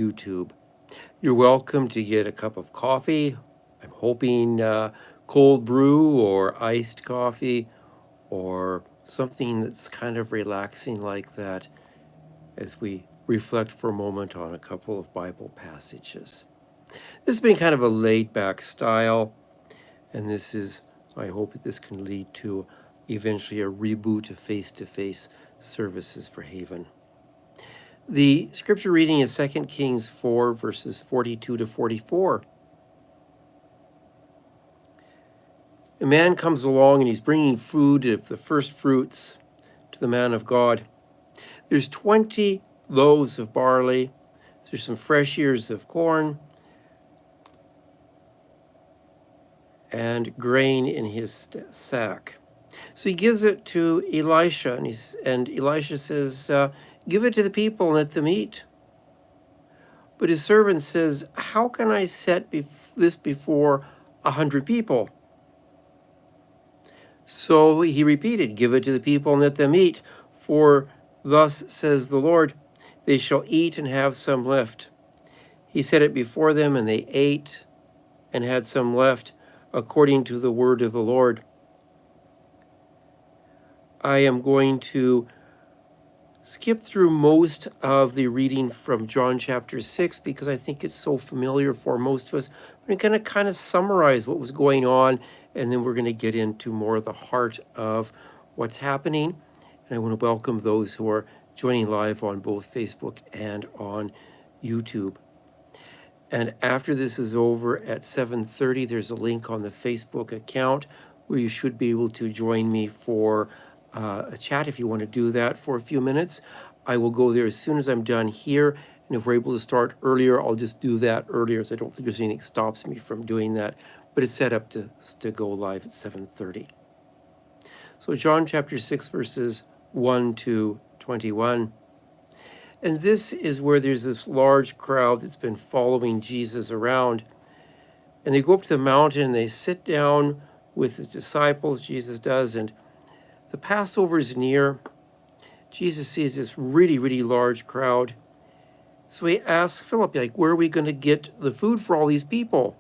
YouTube. You're welcome to get a cup of coffee. I'm hoping cold brew or iced coffee or something that's kind of relaxing like that as we reflect for a moment on a couple of Bible passages. This has been kind of a laid back style, and I hope that this can lead to eventually a reboot of face-to-face services for Haven. The scripture reading is 2 Kings 4, verses 42 to 44. A man comes along and he's bringing food of the first fruits to the man of God. There's 20 loaves of barley. There's some fresh ears of corn and grain in his sack. So he gives it to Elisha, and Elisha says, give it to the people and let them eat. But his servant says, how can I set this before 100 people? So he repeated, give it to the people and let them eat. For thus says the Lord, they shall eat and have some left. He set it before them, and they ate and had some left, according to the word of the Lord. I am going to skip through most of the reading from John chapter 6 because I think it's so familiar for most of us. We're going to kind of summarize what was going on, and then we're going to get into more of the heart of what's happening. And I want to welcome those who are joining live on both Facebook and on YouTube. And after this is over at 7:30, there's a link on the Facebook account where you should be able to join me for a chat if you want to do that for a few minutes. I will go there as soon as I'm done here. And if we're able to start earlier, I'll just do that earlier, so I don't think there's anything that stops me from doing that. But it's set up to go live at 7:30. So John chapter 6, verses 1 to 21. And this is where there's this large crowd that's been following Jesus around. And they go up to the mountain and they sit down with his disciples, Jesus does, and the Passover is near. Jesus sees this really, really large crowd. So he asks Philip, where are we going to get the food for all these people?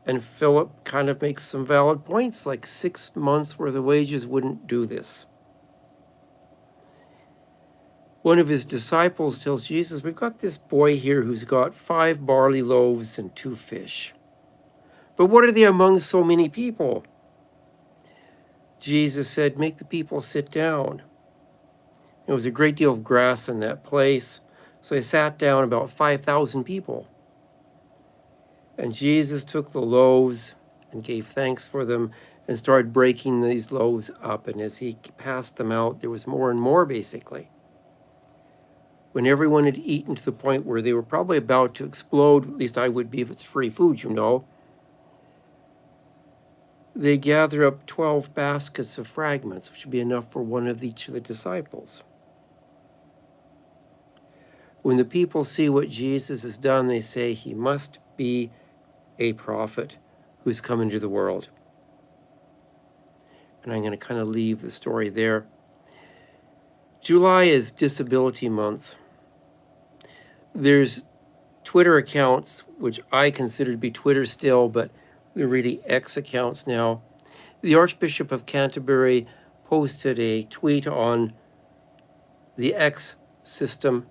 And Philip kind of makes some valid points, like 6 months worth of wages wouldn't do this. One of his disciples tells Jesus, we've got this boy here who's got 5 barley loaves and 2 fish. But what are they among so many people? Jesus said, make the people sit down. There was a great deal of grass in that place, so they sat down, about 5,000 people. And Jesus took the loaves and gave thanks for them and started breaking these loaves up. And as he passed them out, there was more and more, basically. When everyone had eaten to the point where they were probably about to explode, at least I would be if it's free food, they gather up 12 baskets of fragments, which would be enough for one of each of the disciples. When the people see what Jesus has done, they say he must be a prophet who's come into the world. And I'm going to kind of leave the story there. July is Disability Month. There's Twitter accounts, which I consider to be Twitter still, but they're really X accounts now. The Archbishop of Canterbury posted a tweet on the X system.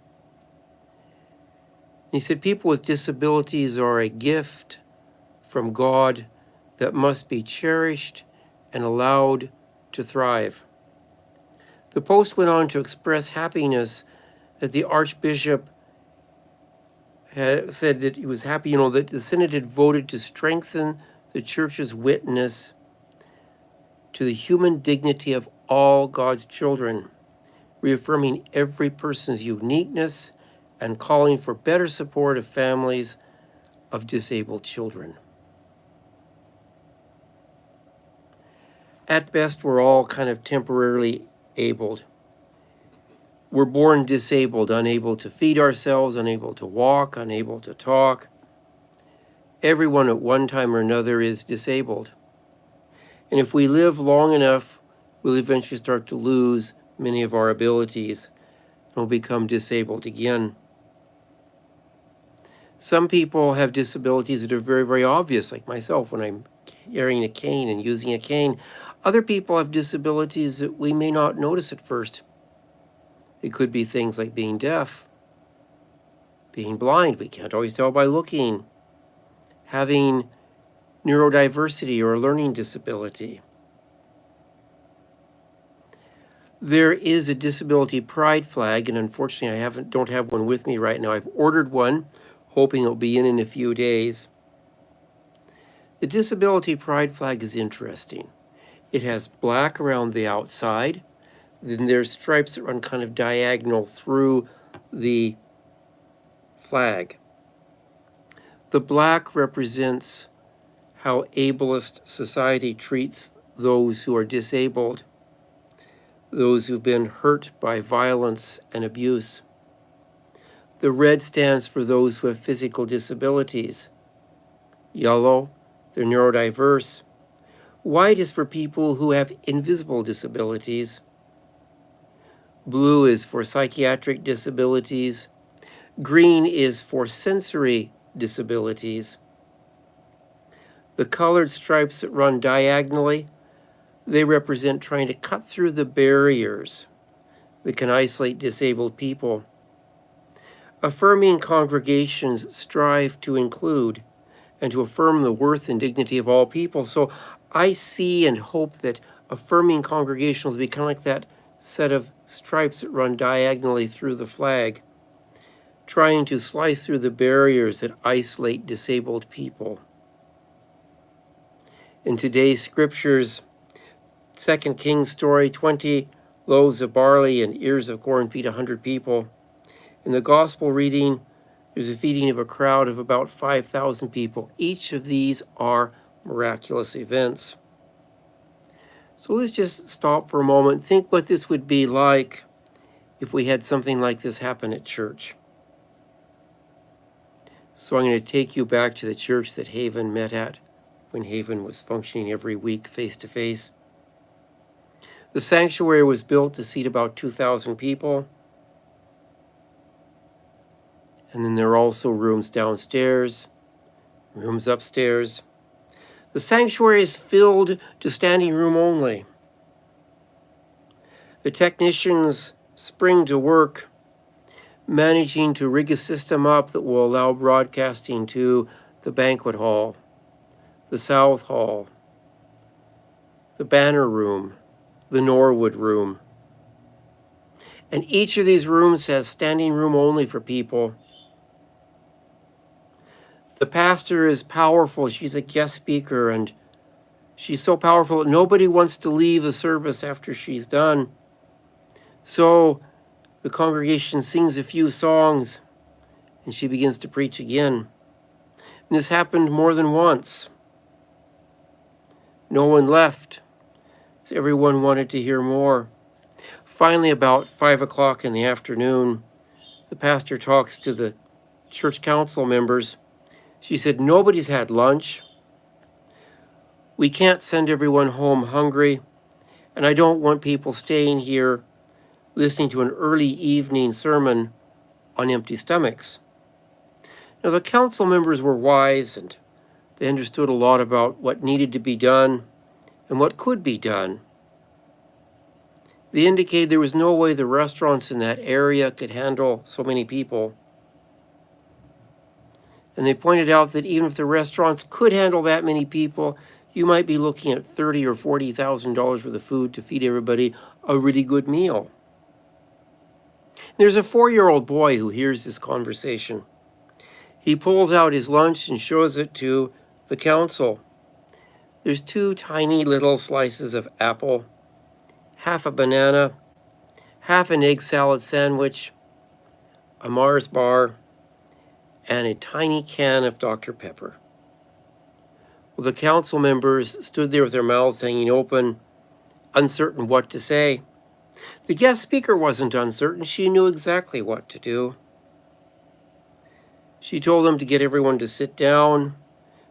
He said, people with disabilities are a gift from God that must be cherished and allowed to thrive. The post went on to express happiness that the Archbishop had said that he was happy, that the Synod had voted to strengthen the Church's witness to the human dignity of all God's children, reaffirming every person's uniqueness and calling for better support of families of disabled children. At best, we're all kind of temporarily abled. We're born disabled, unable to feed ourselves, unable to walk, unable to talk. Everyone at one time or another is disabled. And if we live long enough, we'll eventually start to lose many of our abilities and we'll become disabled again. Some people have disabilities that are very, very obvious, like myself when I'm carrying a cane and using a cane. Other people have disabilities that we may not notice at first. It could be things like being deaf, being blind, we can't always tell by looking, having neurodiversity or a learning disability. There is a disability pride flag, and unfortunately I don't have one with me right now. I've ordered one, hoping it'll be in a few days. The disability pride flag is interesting. It has black around the outside, then there's stripes that run kind of diagonal through the flag. The black represents how ableist society treats those who are disabled, those who've been hurt by violence and abuse. The red stands for those who have physical disabilities. Yellow, they're neurodiverse. White is for people who have invisible disabilities. Blue is for psychiatric disabilities. Green is for sensory disabilities. The colored stripes that run diagonally, they represent trying to cut through the barriers that can isolate disabled people. Affirming congregations strive to include and to affirm the worth and dignity of all people. So I see and hope that affirming congregations will be kind of like that set of stripes that run diagonally through the flag, trying to slice through the barriers that isolate disabled people. In today's scriptures, 2 Kings story, 20 loaves of barley and ears of corn feed 100 people. In the gospel reading, there's a feeding of a crowd of about 5,000 people. Each of these are miraculous events. So let's just stop for a moment and think what this would be like if we had something like this happen at church. So I'm going to take you back to the church that Haven met at when Haven was functioning every week face-to-face. The sanctuary was built to seat about 2,000 people. And then there are also rooms downstairs, rooms upstairs. The sanctuary is filled to standing room only. The technicians spring to work, managing to rig a system up that will allow broadcasting to the banquet hall, the South Hall, the Banner Room, the Norwood Room. And each of these rooms has standing room only for people. The pastor is powerful. She's a guest speaker, and she's so powerful that nobody wants to leave the service after she's done. So the congregation sings a few songs, and she begins to preach again. And this happened more than once. No one left, so everyone wanted to hear more. Finally, about 5 o'clock in the afternoon, the pastor talks to the church council members. She said, nobody's had lunch. We can't send everyone home hungry, and I don't want people staying here listening to an early evening sermon on empty stomachs. Now, the council members were wise, and they understood a lot about what needed to be done and what could be done. They indicated there was no way the restaurants in that area could handle so many people. And they pointed out that even if the restaurants could handle that many people, you might be looking at $30,000 or $40,000 worth of food to feed everybody a really good meal. There's a 4-year-old boy who hears this conversation. He pulls out his lunch and shows it to the council. There's 2 tiny little slices of apple, half a banana, half an egg salad sandwich, a Mars bar, and a tiny can of Dr. Pepper. Well, the council members stood there with their mouths hanging open, uncertain what to say. The guest speaker wasn't uncertain. She knew exactly what to do. She told them to get everyone to sit down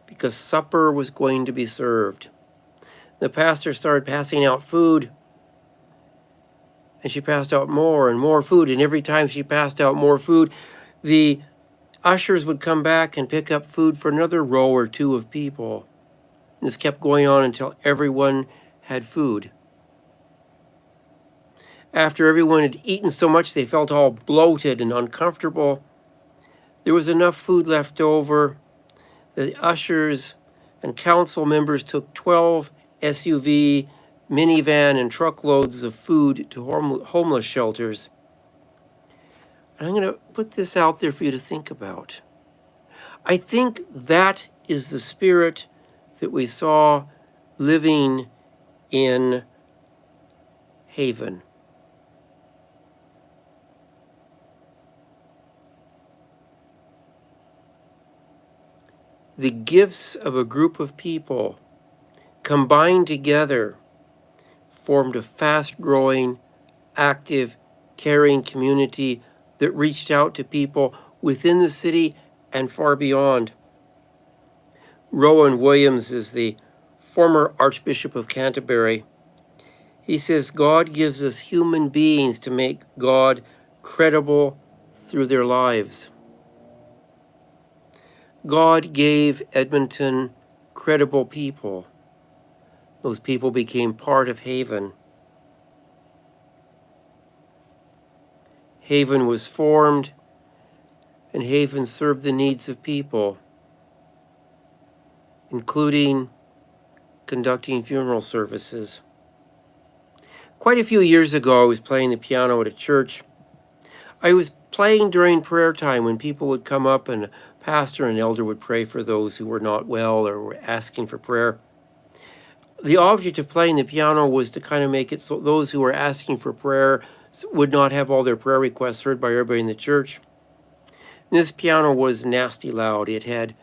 because supper was going to be served. The pastor started passing out food, and she passed out more and more food, and every time she passed out more food, the Ushers would come back and pick up food for another row or two of people. This kept going on until everyone had food. After everyone had eaten so much they felt all bloated and uncomfortable, there was enough food left over. The ushers and council members took 12 SUV, minivan, and truckloads of food to homeless shelters. And I'm going to put this out there for you to think about. I think that is the spirit that we saw living in Haven. The gifts of a group of people combined together formed a fast-growing, active, caring community that reached out to people within the city and far beyond. Rowan Williams is the former Archbishop of Canterbury. He says, God gives us human beings to make God credible through their lives. God gave Edmonton credible people. Those people became part of Haven. Haven was formed, and Haven served the needs of people, including conducting funeral services. Quite a few years ago, I was playing the piano at a church. I was playing during prayer time when people would come up and a pastor and elder would pray for those who were not well or were asking for prayer. The object of playing the piano was to kind of make it so those who were asking for prayer would not have all their prayer requests heard by everybody in the church. This piano was nasty loud. I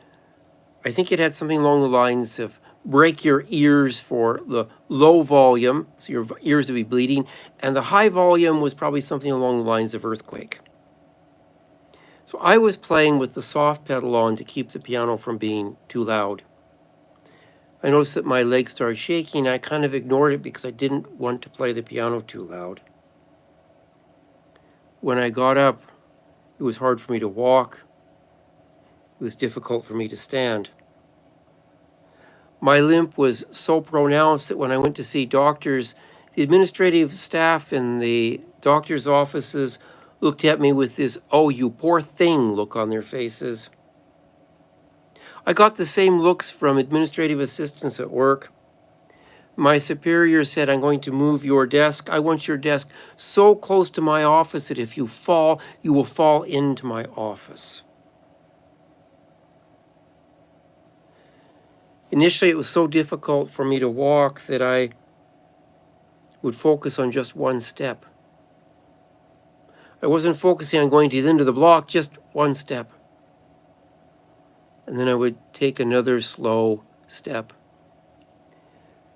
think it had something along the lines of break your ears for the low volume, so your ears would be bleeding, and the high volume was probably something along the lines of earthquake. So I was playing with the soft pedal on to keep the piano from being too loud. I noticed that my legs started shaking. I kind of ignored it because I didn't want to play the piano too loud. When I got up, it was hard for me to walk. It was difficult for me to stand. My limp was so pronounced that when I went to see doctors, the administrative staff in the doctor's offices looked at me with this, "Oh, you poor thing," look on their faces. I got the same looks from administrative assistants at work. My superior said, "I'm going to move your desk. I want your desk so close to my office that if you fall, you will fall into my office." Initially, it was so difficult for me to walk that I would focus on just one step. I wasn't focusing on going to the end of the block, just one step. And then I would take another slow step.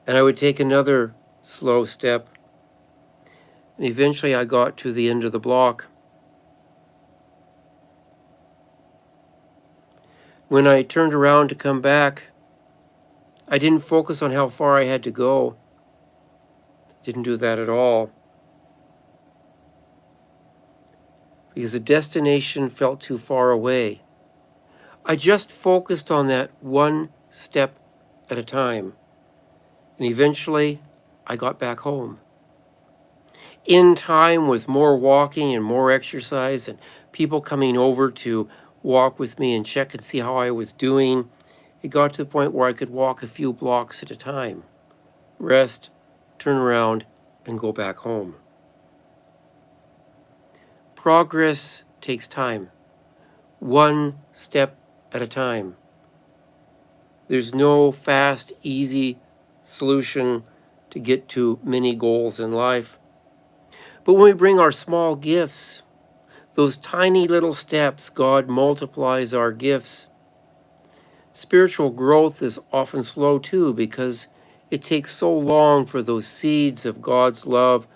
And I would take another slow step. And eventually I got to the end of the block. When I turned around to come back, I didn't focus on how far I had to go. Didn't do that at all. Because the destination felt too far away. I just focused on that one step at a time. And eventually, I got back home. In time, with more walking and more exercise and people coming over to walk with me and check and see how I was doing, it got to the point where I could walk a few blocks at a time, rest, turn around, and go back home. Progress takes time, one step at a time. There's no fast, easy solution to get to many goals in life. But when we bring our small gifts, those tiny little steps, God multiplies our gifts. Spiritual growth is often slow too because it takes so long for those seeds of God's love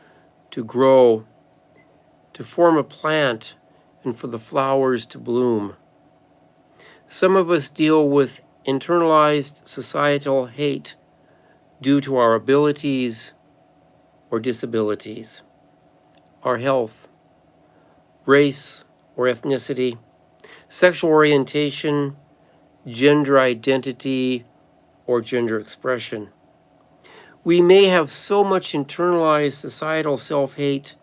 to grow, to form a plant, and for the flowers to bloom. Some of us deal with internalized societal hate due to our abilities or disabilities, our health, race or ethnicity, sexual orientation, gender identity, or gender expression. We may have so much internalized societal self-hate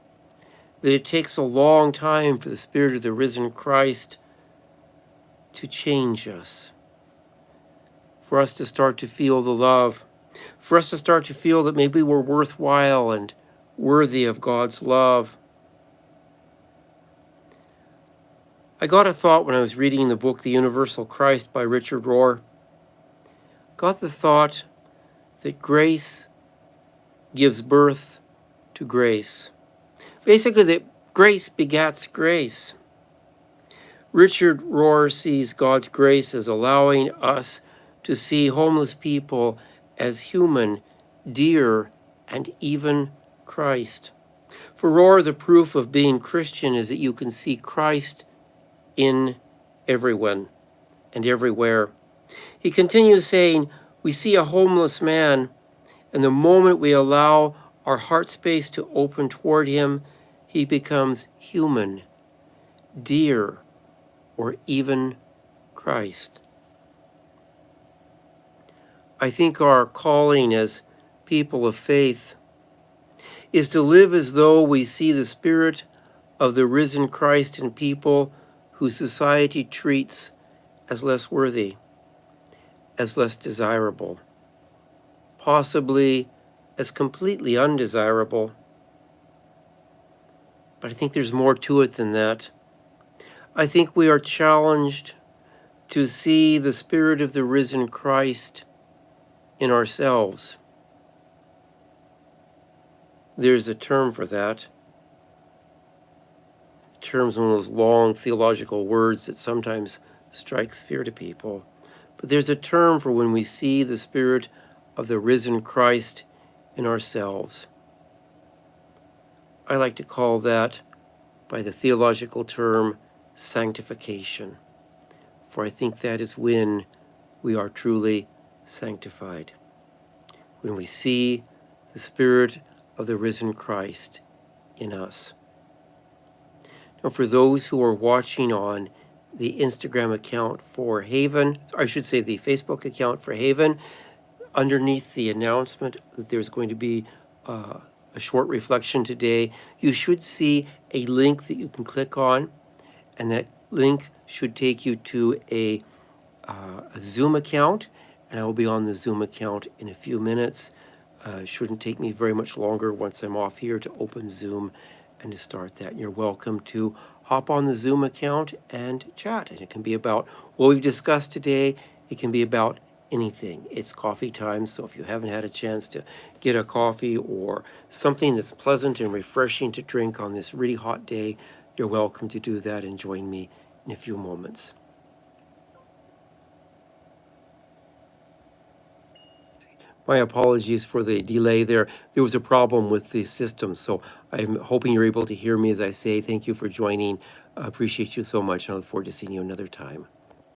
that it takes a long time for the Spirit of the risen Christ to change us, for us to start to feel the love, for us to start to feel that maybe we're worthwhile and worthy of God's love. I got a thought when I was reading the book The Universal Christ by Richard Rohr. Got the thought that grace gives birth to grace. Basically, that grace begats grace. Richard Rohr sees God's grace as allowing us to see homeless people as human, dear, and even Christ. For Rohr, the proof of being Christian is that you can see Christ in everyone and everywhere. He continues saying, we see a homeless man, and the moment we allow our heart space to open toward him, he becomes human, dear, or even Christ. I think our calling as people of faith is to live as though we see the Spirit of the risen Christ in people who society treats as less worthy, as less desirable, possibly as completely undesirable. But I think there's more to it than that. I think we are challenged to see the Spirit of the risen Christ in ourselves. There's a term for that. The term's one of those long theological words that sometimes strikes fear to people. But there's a term for when we see the Spirit of the risen Christ in ourselves. I like to call that, by the theological term, sanctification. For I think that is when we are truly sanctified. When we see the Spirit of the risen Christ in us. Now, for those who are watching on the Instagram account for Haven, or I should say the Facebook account for Haven, underneath the announcement that there's going to be a short reflection today, you should see a link that you can click on, and that link should take you to a Zoom account, and I will be on the Zoom account in a few minutes. Shouldn't take me very much longer once I'm off here to open Zoom and to start that. And you're welcome to hop on the Zoom account and chat. And it can be about what we've discussed today. It can be about anything. It's coffee time, so if you haven't had a chance to get a coffee or something that's pleasant and refreshing to drink on this really hot day, you're welcome to do that and join me in a few moments. My apologies for the delay there. There was a problem with the system, so I'm hoping you're able to hear me as I say thank you for joining. I appreciate you so much, and I look forward to seeing you another time.